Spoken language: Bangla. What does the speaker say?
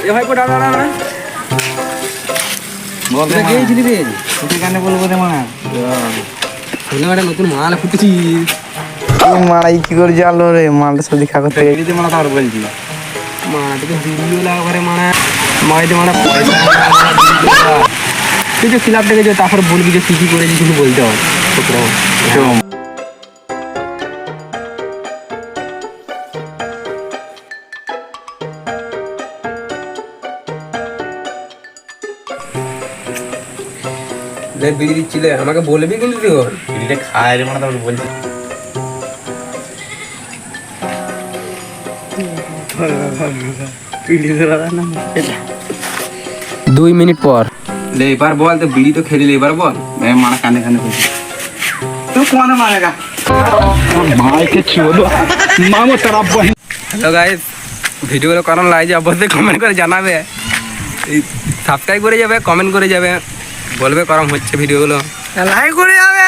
এ ভাই কোটা দাঁড়া না বল রে গিয়েছিলি রে তুই কেন বলবো রে মা বলে একটা নতুন মাল ফুটেছি মারাই কি করে জানলো রে মালটা সব দেখা করতে দিদি মানা তার বলছি মাটিকে ভিডিও লাগা করে মানে মাইতে মানে তুই যে ক্লাব থেকে যে তারপর বলবি যে কি করেছি শুধু বলতে হবে বিড়ি দিচ্ছিলে আমাকে বলবি কিন্তু তুই বিড়িটা খায় রে মানে তারপর বলছি 2 মিনিট পর ले এবার বল তো বিড়ি তো খেলি এবার বল मैं मारा काने काने बोल तू कौन मारेगा भाई के छोड़ो मामो तेरा बहन हेलो गाइस ভিডিওগুলো কেমন লাগছে অবশ্যই কমেন্ট করে জানাবে সাবস্ক্রাইব করে যাবে কমেন্ট করে যাবে বলবে কেমন হচ্ছে ভিডিওগুলো লাইক করে যাবে